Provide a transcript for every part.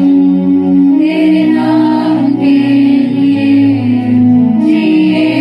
तेरे नाम के लिए जिए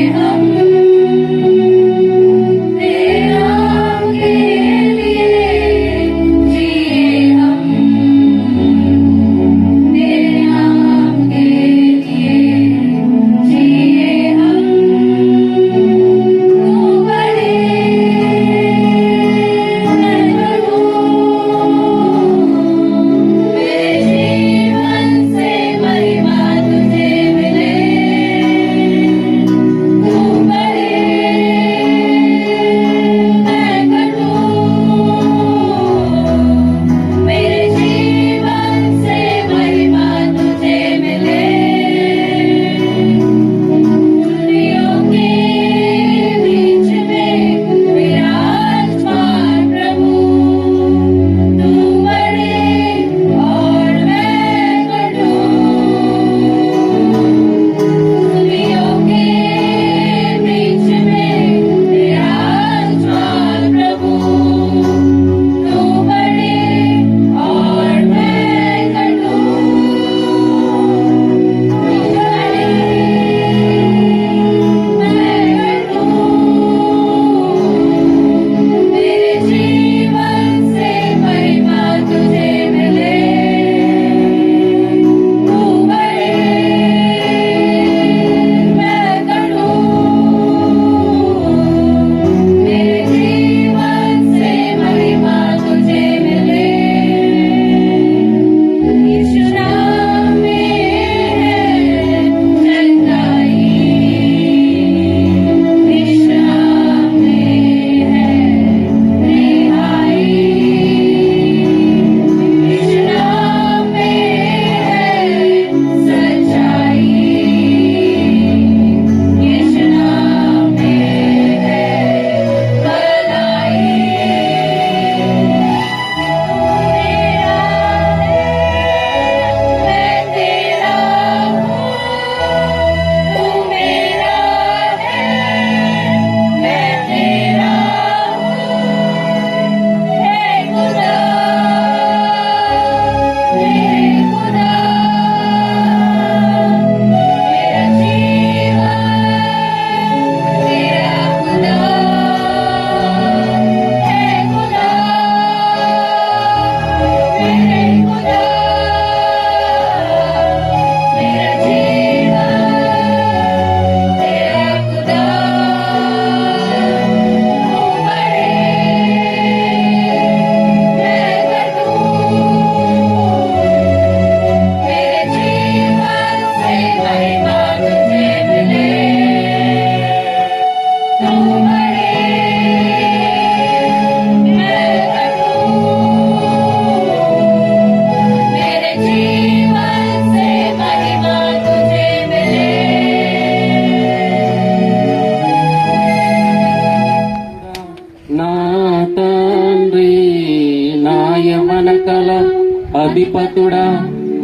అధిపతుడా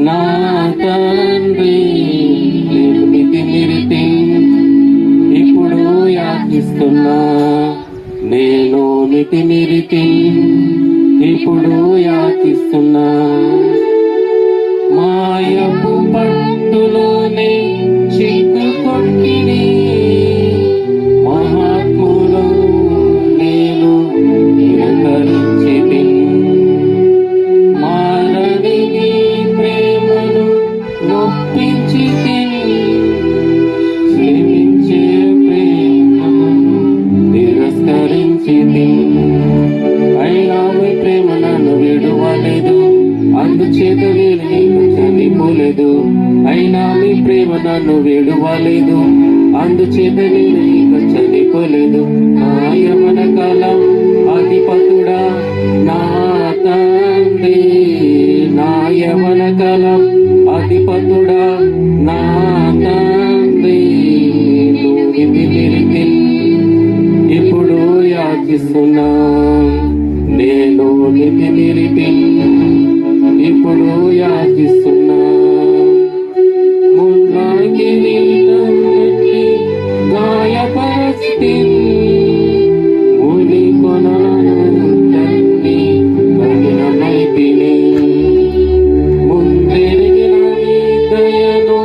నా తండ్రి, నేను మితిమీరితి ఇప్పుడు యాచిస్తున్నా, నేను మితిమీరితి ఇప్పుడు యాచిస్తున్నా. మాయపు పట్టులోనే చిక్కుకొట్టిని మహాత్ములు నేను నిరకరించి మారని నీ ప్రేమను నొప్పించి క్షమించే ప్రేమను తిరస్కరించి, అయినా మీ ప్రేమ నన్ను విడువలేదు, అందుచేత నేను నీకు చనిపోలేదు. అయినా మీ ప్రేమ నన్ను విడువలేదు, అందుచేత నేను నీకు చనిపోలేదు. నా యవ్వన కాలం అధిపతుడా నా తండ్రి, నా యవ్వన కాలం అధిపతుడా నా తండ్రి, నువ్వు మితిమీరితి ఇప్పుడు యాచిస్తున్నా, నేను మితిమీరితి ఇప్పుడు యాచిస్తున్నా. ముళ్ళగిరిని గాయపరచి ముని కొనను తండ్రి కఠినమైతిని, ముందెరిగిన నీ దయను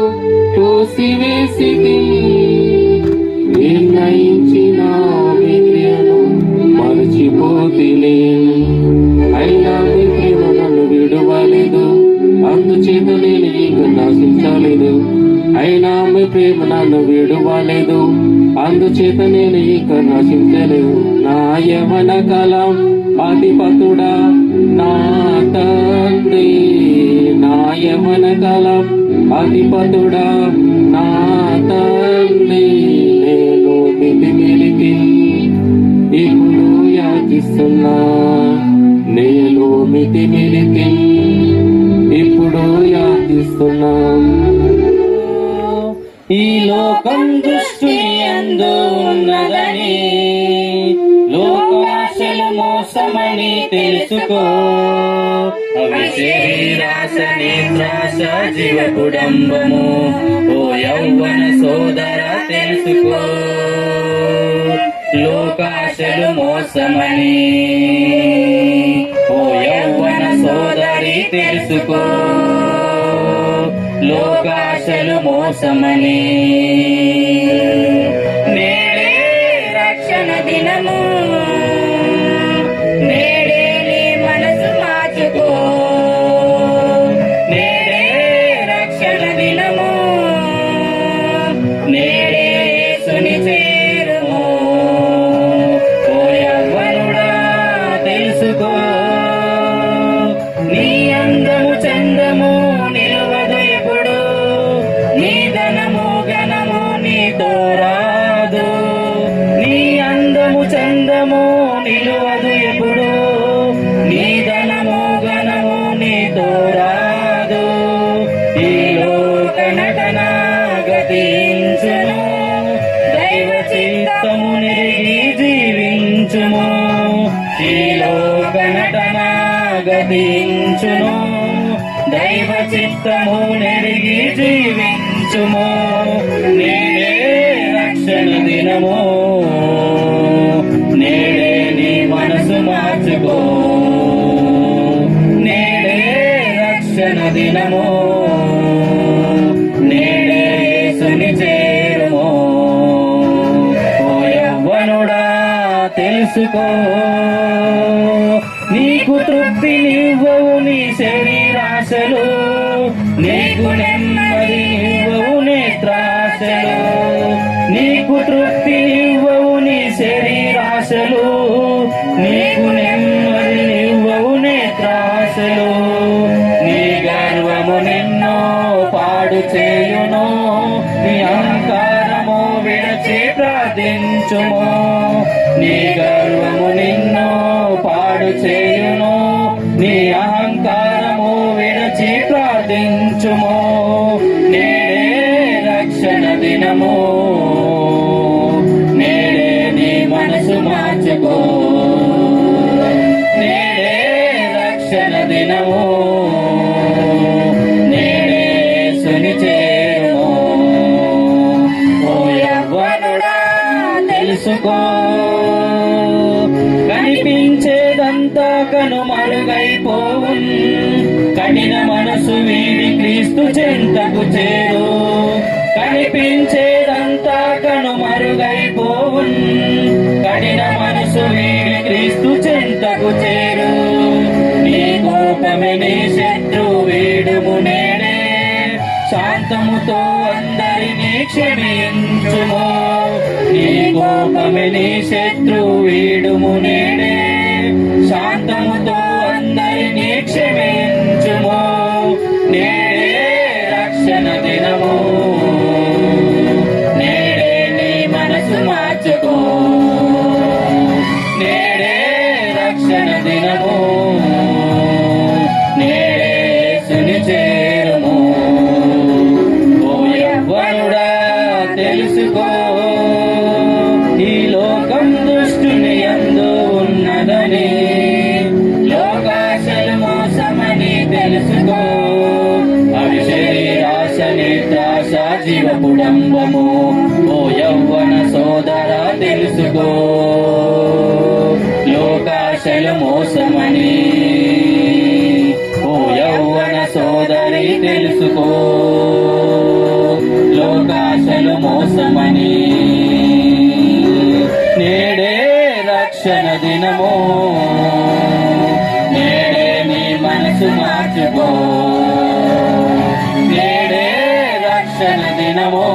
తోసివేసితి, నిర్ణయించిన విద్యను మరచిపోతిని. అయినా మీ ప్రేమ నన్ను విడువలేదు, అందుచేత నేను నీకు నాశించలేదు. అయినా మీ ప్రేమ నన్ను విడువలేదు, అందుచేత నేను ఇక నశించలేదు. నా యవ్వన కాలం అధిపతుడా నా తండ్రి, నా యవ్వన కాలం అధిపతుడా నా తండ్రి, నేను మితిమీరితి ఇప్పుడు యాచిస్తున్నా, నేను మితిమీరితి ఇప్పుడు యాచిస్తున్నా. ఈ లోకం దృష్టి యందు ఉన్నదని, లోకాశలు మోసమని తెలుసుకో, అవి శరీరాశ నేత్రాశ జీవ కుటుంబము. ఓ యౌవన సోదర తెలుసుకో, లోకాశలు మోసమని. ఓ యౌవన సోదరి తెలుసుకో, లోకాశలు మోసమని. నేడే రక్షణ దినము, నేడే నీ మనసు మార్చుకో, నేడే రక్షణ దినము, నేడే యేసుని చేరుము. ఓ యవ్వనుడా తెలుసుకో, నీ అందము చందము నిలవదు ఎప్పుడు, నీ ధనము ఘనము నీతో రాదు. నీ అందము చందము నిలవదు ఎప్పుడు, నీ ధనము ఘనము నీతో రాదు. ఈ లోక నటన గతించును, దైవ చిత్తము నెరిగి జీవించుము. ఈ లోక నటన గతించును, దైవ చిత్తము నెరిగి జీవించుము. నేడే రక్షణ దినము, నేడే నీ మనసు మార్చుకో, నేడే రక్షణ దినము, నేడే యేసుని చేరుము. ఓ యవ్వనుడా తెలుసుకో, నీకు తృప్తినివ్వవు నీ శరీరాశలు, నీకు నెమ్మదినివ్వవు నేత్రాశలు. నీకు తృప్తినివ్వవు నీ శరీరాశలు, నీకు నెమ్మదినివ్వవు నేత్రాశలు. నీ గర్వము నిన్ను పాడు చేయును, నీ అహంకారము విడచి ప్రార్థించుము. నీ గర్వము నిన్ను పాడు చేయును, నీ అహంకారము విడచి ప్రార్థించుము. నేడే రక్షణ దినము, నేడే నీ మనసు మార్చుకో, నేడే రక్షణ దినము, తెలుసుకో. కనిపించేదంతా కనుమరుగైపోవున్, కఠిన మనసు వీడి క్రీస్తు చెంతకు చేరు. కనిపించేదంతా కనుమరుగైపోవున్, కఠిన మనసు వీడి క్రీస్తు చెంతకు చేరు. నీ కోపమే నీ శత్రు వీడుము నేడే, శాంతముతో అందరినీ క్షమించుము. నీ కోపమే నీ శత్రు వీడుము నేడే, శాంతముతో అందరినీ క్షమించుము. నేడే రక్షణ దినము, నేడే నీ మనసు మార్చుకో. నేడే రక్షణ దినము, నేడే యేసుని చేరుము. ఓ యవ్వనుడా తెలుసుకో, ఈ లోకం దుష్టుని యందు ఉన్నదని, లోకాశలు మోసమని తెలుసుకో. అవి శరీరాశ నిద్రాశ జీవపుడంబము. ఓ యవ్వన సోదరా తెలుసుకో, లోకాశలు మోసమని. ఓ యవ్వన సోదరి తెలుసుకో, లోకాశలు మోసమని. నేడే రక్షణ దినము, నేడే నీ మనసు మార్చుకో. నేడే రక్షణ దినము.